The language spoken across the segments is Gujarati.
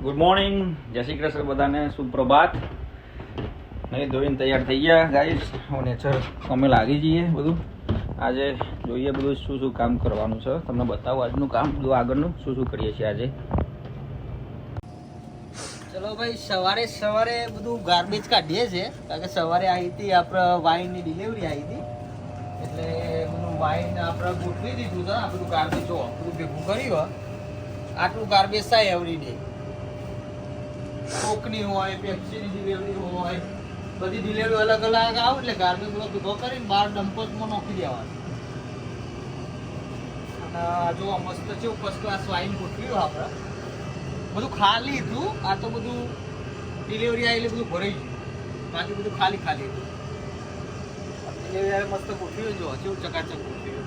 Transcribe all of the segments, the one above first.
ગુડ મોર્નિંગ, જય શ્રી કૃષ્ણ બધાને, સુપ્રભાત. નહીં ધોઈને તૈયાર થઈ ગયા ગાઈસ, નેચર અમે લાગી જઈએ બધું. આજે જોઈએ બધું શું શું કામ કરવાનું છે, તમને બતાવો આજનું કામ બધું આગળનું શું શું કરીએ છીએ આજે. ચલો ભાઈ, સવારે સવારે બધું ગાર્બેજ કાઢીએ છીએ, કારણ કે સવારે આવી હતી આપણે વાઇનની ડિલિવરી આવી હતી, એટલે બધું વાઇન આપણે ગોઠવી દીધું છે. આ બધું ગાર્બેજ જો બધું ભેગું કર્યું, આટલું ગાર્બેજ થાય એવરી ડે. કોકની હોય, પેપ્સીની ડિલિવરી હોય, બધી ડિલિવરી અલગ અલગ આવે, એટલે ગાર્બેજ બધો ભેગો કરીને બહાર ડમ્પર્સમાં નાખી દેવાનું. અને જો મસ્ત છે ફર્સ્ટ ક્લાસ વાઇન ગોઠવ્યું આપણે. બધું ખાલી હતું, આ તો બધું ડિલિવરી આવી એટલે બધું ભરાઈ ગયું, બાકી બધું ખાલી ખાલી હતું. ડિલિવરી આવી મસ્ત ગોઠવ્યું, જો કેવું ચકાચક ગોઠવ્યું.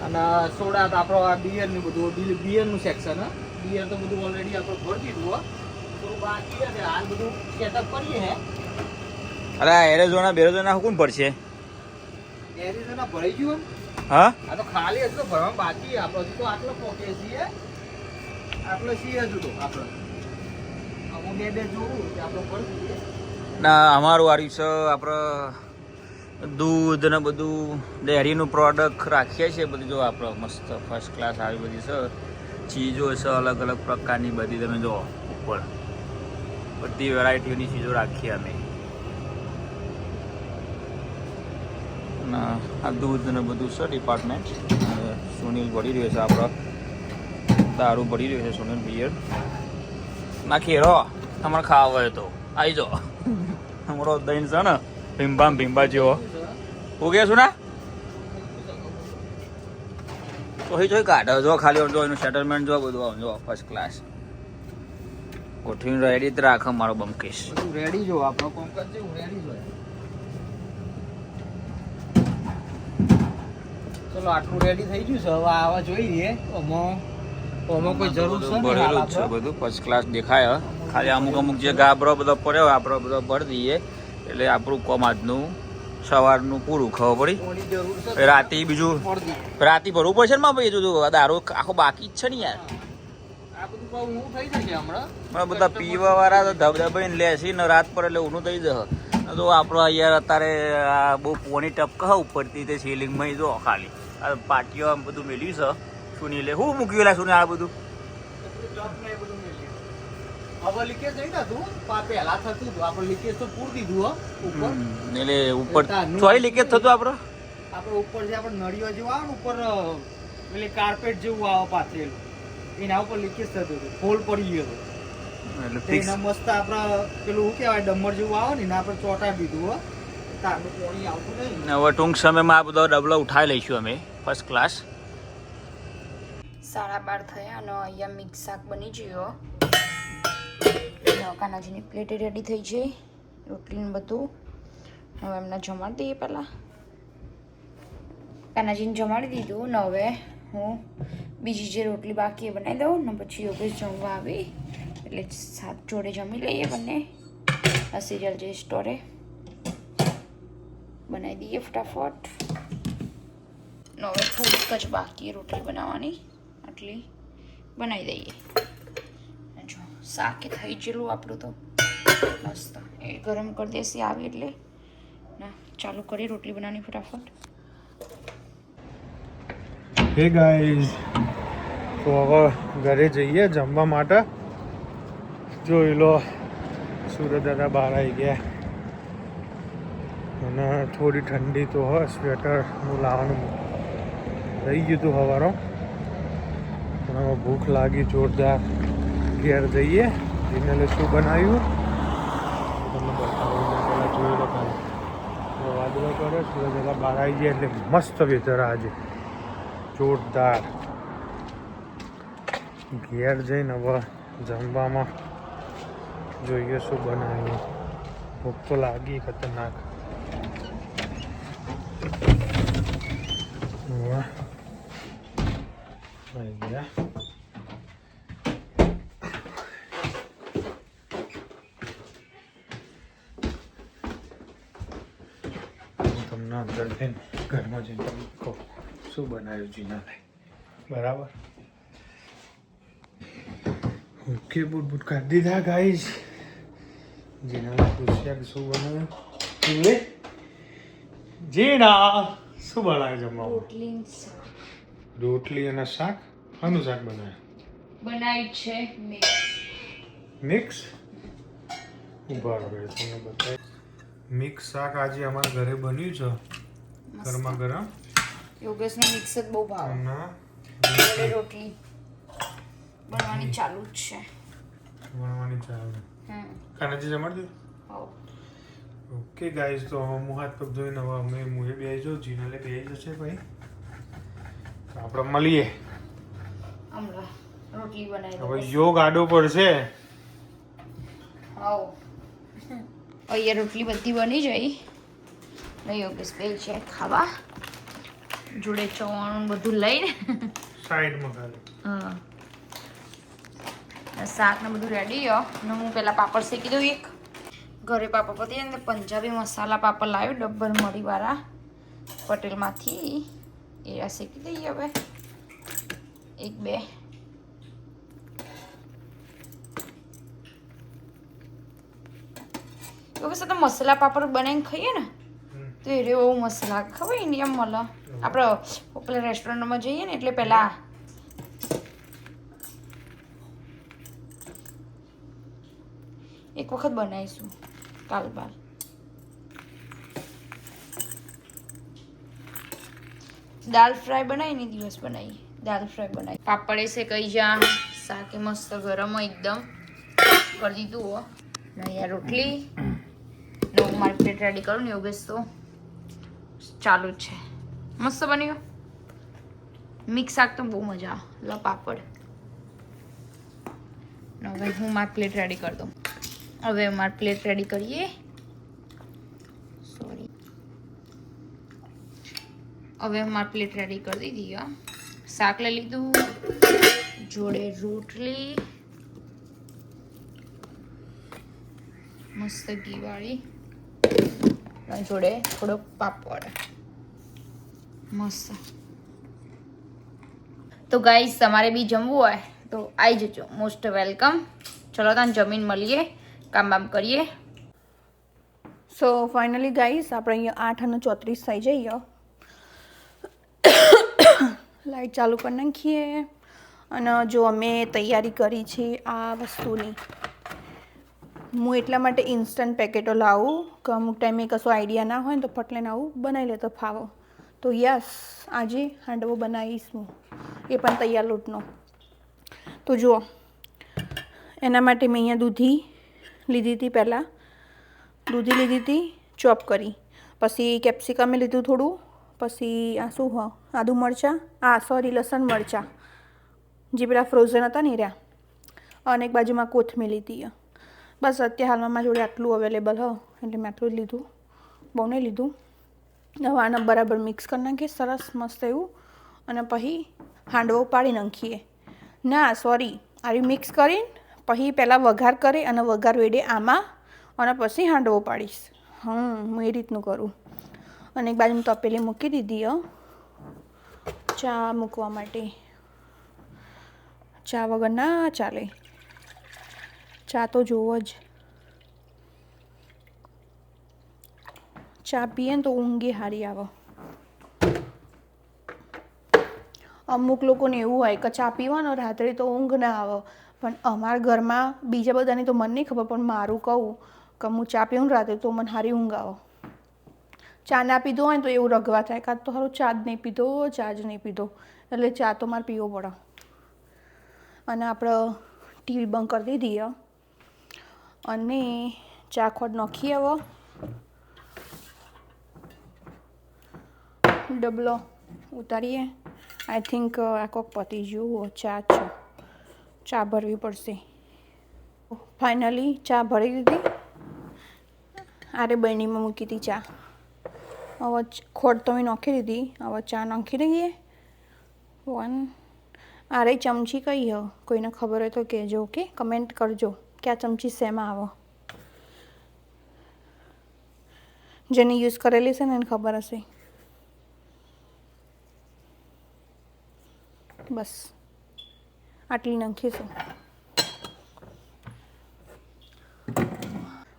અને સોડા તો આપણો આ બિયરનું બધું બિયરનું સેક્શન, હા બિયર તો બધું ઓલરેડી આપણે ભરી દીધું. થોડું બાકી છે, હાલ બધું સેટઅપ કરીએ હે. અરે એરેઝોના બેરેઝોના કોણ પડશે? એરિઝોના ભરાઈ ગયું. હા, આ તો ખાલી હજુ તો ભરવા બાકી. આપણે તો આટલો પોકે છીએ, આટલો છીએ હજુ તો આપણે. હું બે જોઉં કે આપણે ભરી દઈએ. ના, અમારું આવ્યું છે આપણે દૂધ ને બધું ડેરીનું પ્રોડક્ટ રાખીએ છીએ બધી. જો આપણે મસ્ત ફર્સ્ટ ક્લાસ આવી બધી છે ચીજો છે, અલગ અલગ પ્રકારની બધી. તમે જો ઉપર બધી વેરાયટીઓની ચીજો રાખીએ અમે. ના, આ દૂધ ને બધું છે ડિપાર્ટમેન્ટ. સુનિલ ભરી રહ્યો છે, આપણો દારૂ ભરી રહ્યો છે સુનિલ બિયર. નાખી રો તમારે ખાવા હોય તો આવી જાઓ. અમારો દહીં છે ને ભીંબા જેવો ઉગે છું ને ચોઈ કાઢો. જો ખાલી જો એનું સેટલમેન્ટ જો બધું જો ફર્સ્ટ ક્લાસ ગોઠવીને રેડી જ રાખે મારો બમકેશ. બધું રેડી જો આપણો કોમકાજ જેવું રેડી જોઈએ. ચલો આટલું રેડી થઈ ગયું છે, હવે આવા જોઈએ. આમાં કોઈ જરૂર છે ભરેલું જ છે બધું ફર્સ્ટ ક્લાસ દેખાય. ખાલી અમુક જે ગાબરો બધો પડ્યો આપણે બધો ભરી દઈએ એટલે આપણું કોમ આજનું સવારનું પૂરું. ખબર પડી? રાતે બીજું રાતે ભરવું પડશે ને માં ભાઈ. હજુ દારૂ આખો બાકી જ છે ને યાર. આ બધું બહુ ઊંઘ થઈ જશે હમણાં. બધા પીવા વાળા તો ધબધબાઈને લેસી ને રાત પર એટલે ઊનું થઈ જશે. તો આપણો યાર અત્યારે આ બહુ પોણી ટપકા ઉપરથી તે સીલિંગમાં જો ખાલી આ પાટીઓ આમ બધું મેલ્યું છે. સુનીલે હું મૂક્યું લા સુની આ બધું હવે લીકેજ નહીં થતું, પહેલા થતું હતું. આપણે લીકેજ તો પૂર દીધું ઉપર. એટલે ઉપર ચોઈ લીકેજ થતું આપણે ઉપર જે આપણે નળીઓ જેવું આવે ને ઉપર એટલે કાર્પેટ જેવું આવે પાથરેલું, એના ઉપર લીકેજ થતું હતું, હોલ પડી ગયો હતો. એટલે એના મસ્ત આપણે પેલું શું કહેવાય ડમ્બર જેવું આવે ને એના આપણે ચોંટાડી દીધું. તારનું પાણી આવતું નહીં. હવે ટૂંક સમયમાં આ બધો ડબલો ઉઠાવી લઈશું અમે ફર્સ્ટ ક્લાસ. 12:30 થયા અને અહીંયા મિક્સ શાક બની ગયો. કાનાજીની પ્લેટ રેડી થઈ છે, રોટલીને બધું. હવે એમને જમાડી દઈએ. પહેલાં કાનાજીને જમાડી દીધું ને હવે હું બીજી જે રોટલી બાકી એ બનાવી દઉં ને પછી યોગેશ જમવા આવી એટલે સાત જોડે જમી લઈએ બંને. આ સિરિયલ જે સ્ટોરે બનાવી દઈએ ફટાફટ. ને હવે થોડીક જ બાકી રોટલી બનાવવાની, આટલી બનાવી દઈએ. જો શાક થઈ ગયેલું આપણું તો મસ્ત. એ ગરમ કરી દેશે આવી એટલે ના ચાલુ કરી રોટલી બનાવવાની ફટાફટ. હે ગાઈઝ, તો હવે ઘરે જઈએ જમવા માટે. જોઈ લો સુરત દાદા બહાર આવી ગયા અને થોડી ઠંડી તો હોય, સ્વેટરનું લાવવાનું રહી ગયું હતું સવારો. પણ હવે ભૂખ લાગી જોરદાર. ઘેર જઈએ જીનલે શું બનાવ્યું તમને બતાવું. પહેલાં જોઈ લો ખાલી વાદળો કરે સુરત દાદા બહાર આવી ગયા એટલે મસ્ત વેધર આજે જોરદાર. ઘેર જઈને હવે જમવામાં જોઈએ શું બનાવ્યું. ભૂખ તો લાગી ખતરનાક. આવી ગયા. તમને અંદર જઈને ઘરમાં જઈને કહો શું બનાવ્યું જીનાભાઈ. બરાબર. ઓકે બુટ કાઢી દીધા ગાઈઝ. જીના પૂછ્યા કે શું બનાવ્યું. લે જીના શું બનાવ્યું જમવામાં? રોટલી અને શાક. શાનું શાક બનાવ્યું છે મિક્સ. ઉભા રહો તમને બતાવી. મિક્સ શાક આજે અમારા ઘરે બન્યું છે ગરમા ગરમ. યોગેશને મિક્સ જ બહુ ભાવે. અને રોટલી બનવાની ચાલુ જ છે. બનાવવાની ચાલે. કાનાજી જમાડી દીધું. ઓકે ગાઈઝ, તો હું હાથ પગ ધોઈને હવે અમે મુએ બે જો જીનાલે બે જશે ભાઈ. તો આપણે મળીએ. હમણાં રોટલી બનાવી હવે યોગ આડો પડશે. આવો અહીંયા રોટલી બધી બની જઈ ને યોગેશ બે છે ખાવા જોડે ચવાણું બધું લઈને સાઈડમાં ખાલી. હા શાક ને બધું રેડી ને હું પેલા પાપડ શેકી દઉં. એક ઘરે પાપડ પતી ને પંજાબી મસાલા પાપડ લાવ્યો ડબ્બર મરીવાળા પટેલમાંથી. એ શેકી દઈએ હવે એક બે. તો મસાલા પાપડ બનાવીને ખાઈએ ને તો એ બહુ મસાલા ખબર ઇન્ડિયા મળે. આપણે પેલા રેસ્ટોરન્ટમાં જઈએ ને એટલે પેલા એક વખત બનાવીશું કાલ બાર. દાલ ફ્રાય બનાવી ને દિવસ બનાવી દાલ ફ્રાય બનાવી. પાપડે છે કઈ જા શાકે મસ્ત ગરમ એકદમ કરી દીધું હો. અહીંયા રોટલી હું મારી પ્લેટ રેડી કરું ને યોગેશ તો ચાલુ જ છે. મસ્ત બન્યું મિક્સ શાક તો બહુ મજા આવે. લો પાપડ. હવે હું મારી પ્લેટ રેડી કરી દઉં. હવે મારી પ્લેટ રેડી કરીએ. સોરી હવે મારી પ્લેટ રેડી કરી દીધી. શાક લઈ લીધું જોડે રોટલી મસ્ત ઘીવાળી જોડે થોડો પાપડ મસ્ત. તો ગાઈસ તમારે બી જમવું હોય તો આવી જજો. Most welcome. ચલો તને જમીન મળીએ કામ બામ કરીએ. સો ફાઇનલી ગાઈસ આપણે અહીંયા 8:34 થઈ જઈએ. લાઈટ ચાલુ કરી નાખીએ અને જો અમે તૈયારી કરી છે આ વસ્તુની. હું એટલા માટે ઇન્સ્ટન્ટ પેકેટો લાવું કે અમુક ટાઈમે કશો આઈડિયા ના હોય ને તો ફટલેને આવું બનાવી લે તો ફાવો. તો યસ આજે હાંડવો બનાવીશ હું, એ પણ તૈયાર લોટનો. તો જુઓ એના માટે મેં અહીંયા દૂધી લીધી હતી. પહેલાં દૂધી લીધી હતી ચોપ કરી, પછી કેપ્સિકમે લીધું થોડું, પછી આ શું હ આદુ મરચાં લસણ મરચાં જે પેલા ફ્રોઝન હતા ને રહ્યા, અને એક બાજુમાં કોથમીર લીધી. બસ અત્યારે હાલમાં મારા જોડે આટલું અવેલેબલ હ એટલે મેં આટલું જ લીધું, બહુ નહીં લીધું. હવે આને બરાબર મિક્સ કરી નાખીએ સરસ મસ્ત એવું, અને પછી હાંડવો પાડી નાખીએ. ના સોરી, આવી મિક્સ કરીને પછી પહેલાં વઘાર કરી અને વઘાર વેડે આમાં અને પછી હાંડવો પાડીશ. હું એ રીતનું કરું. અને એક બાજુ તપેલી મૂકી દીધી ચા મૂકવા માટે. ચા વગર ના ચાલે, ચા તો જોવો જ. ચા પીએ ને તો ઊંઘે સારી આવે. અમુક લોકોને એવું હોય કે ચા પીવાનો રાત્રે તો ઊંઘ ના આવે, પણ અમારા ઘરમાં બીજા બધાની તો મને નહીં ખબર, પણ મારું કહું કે હું ચા પીવું રાત્રે તો મને સારી ઊંઘ આવે. ચા ના પીધો હોય ને તો એવું રગવા થાય, કાં તો સારું ચા જ નહીં પીધો, એટલે ચા તો મારે પીવો પડે. અને આપણે ટીવી બંધ કરી દીધી અને ચા ખોટ નાખીએ. હવે ડબલો ઉતારીએ. આઈ થિંક આ કોક પતી ગયું. ચા છે, ચા ભરવી પડશે. ફાઇનલી ચા ભરી દીધી. આરે બરણીમાં મૂકી હતી ચા. હવે ખોટ તો મેં નાખી દીધી. હવે ચા નાખી દઈએ. આરે ચમચી કઈ હ કોઈને ખબર હોય તો કહેજો. ઓકે, કમેન્ટ કરજો કે આ ચમચી શેમાં આવે. જેને યુઝ કરેલી છે ને એને ખબર હશે. બસ આટલી નાખીશું.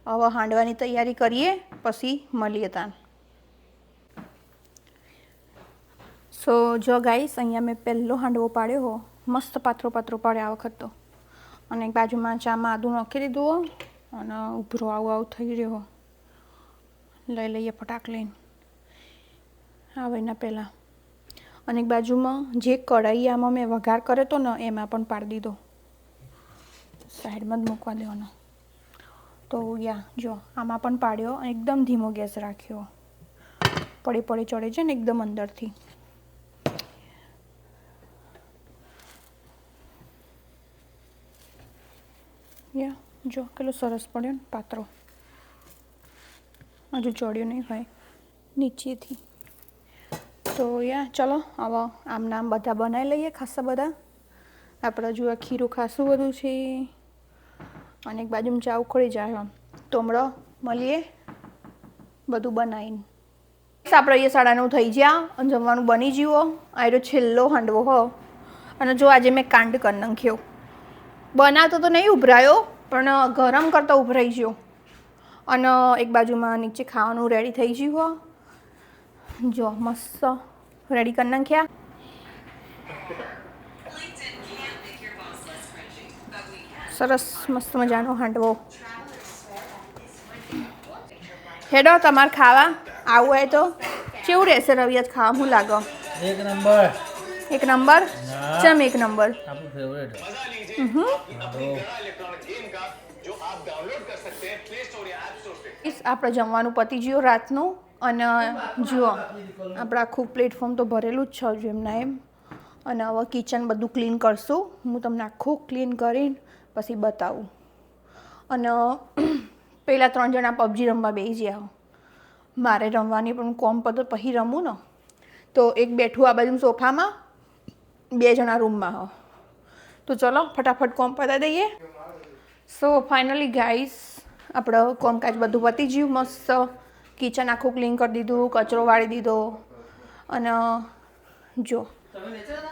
હવે હાંડવાની તૈયારી કરીએ, પછી મળીએ તાન. સો જો ગાઈસ, અહીંયા મેં પહેલો હાંડવો પાડ્યો હો, મસ્ત પાતળો પાડ્યો આ વખત તો. અને એક બાજુમાં ચામાં આદું નાખી દીધું હો અને ઉભરો આવું થઈ રહ્યો હો. લઈ લઈએ ફટાક લઈને આવે એના પહેલાં. અને એક બાજુમાં જે કઢાઈ આમાં મેં વઘાર કર્યો હતો ને એમાં પણ પાડી દીધો, સાઈડમાં જ મૂકવા દેવાનો. તો જો આમાં પણ પાડ્યો, એકદમ ધીમો ગેસ રાખ્યો, પડી ચડે છે ને એકદમ અંદરથી. જો કેટલો સરસ પડ્યો ને પાતળો, હજુ ચડ્યો નહીં હોય નીચેથી. તો ચલો હવે આમ નામ બધા બનાવી લઈએ, ખાસા બધા. આપણે જો ખીરું ખાસું બધું છે અને એક બાજુમાં ચા ઉખડી જાય. તો હમણાં મળીએ બધું બનાવીને. આપણે એ 9:30 થઈ ગયા અને જમવાનું બની ગયું. આ છેલ્લો હાંડવો હો. અને જો આજે મેં કાંડ કરી નાખ્યો. બનાવતો તો નહીં ઉભરાયો, પણ ગરમ કરતા ઉભરાઈ ગયો. અને એક બાજુમાં નીચે ખાવાનું રેડી થઈ ગયું હો. જો મસ્ત રેડી કરી નાખ્યા. સરસ મસ્ત મજાનો હાંડવો. હેડો તમારે ખાવા આવું હોય તો કેવું રહેશે રવિયાજ ખાવા? શું લાગો? એક નંબર. ચમ એક નંબર? આપણે જમવાનું પતી ગયું રાતનું. અને જુઓ આપણે આખું પ્લેટફોર્મ તો ભરેલું જ છે એમના એમ. અને હવે કિચન બધું ક્લીન કરશું. હું તમને આખું ક્લીન કરીને પછી બતાવું. અને પહેલાં 3 જણા પબજી રમવા બેસી ગયા. મારે રમવાની પણ કોમ પર તો પછી રમું ને. તો એક બેઠું આ બાજુ સોફામાં, 2 જણા રૂમમાં હો. તો ચલો ફટાફટ કોમ પતાવી દઈએ. સો ફાઇનલી ગાઈસ, આપણે કોમકાજ બધું પતી ગયું. મસ્ત કિચન આખું ક્લીન કરી દીધું, કચરો વાળી દીધો. અને જો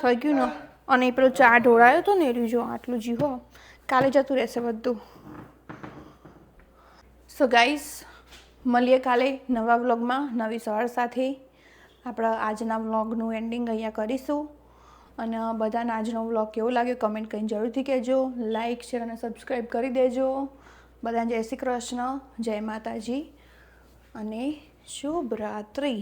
થઈ ગયું ને. અને એ પેલો ચા ઢોળાયો હતો ને એ જો આટલું જીવો, કાલે જતું રહેશે બધું. સો ગાઈસ, મળીએ કાલે નવા વ્લોગમાં નવી સવાર સાથે. આપણે આજના વ્લોગનું એન્ડિંગ અહીંયા કરીશું. અને બધાને આજનો વ્લોગ કેવો લાગ્યો કમેન્ટ કરીને જરૂરથી કહેજો. લાઇક, શેર અને સબસ્ક્રાઈબ કરી દેજો. બધાને જય શ્રી કૃષ્ણ, જય માતાજી અને શુભ રાત્રિ.